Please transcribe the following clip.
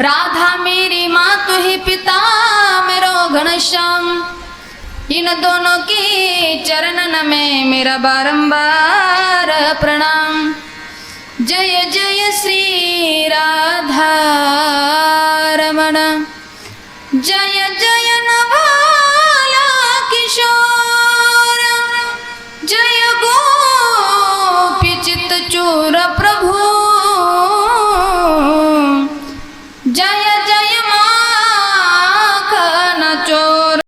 राधा मेरी माँ तू ही पिता मेरो घनश्याम, इन दोनों के चरणन में मेरा बारंबार प्रणाम। जय जय श्री राधा रमण, जय जय नवाला किशोर।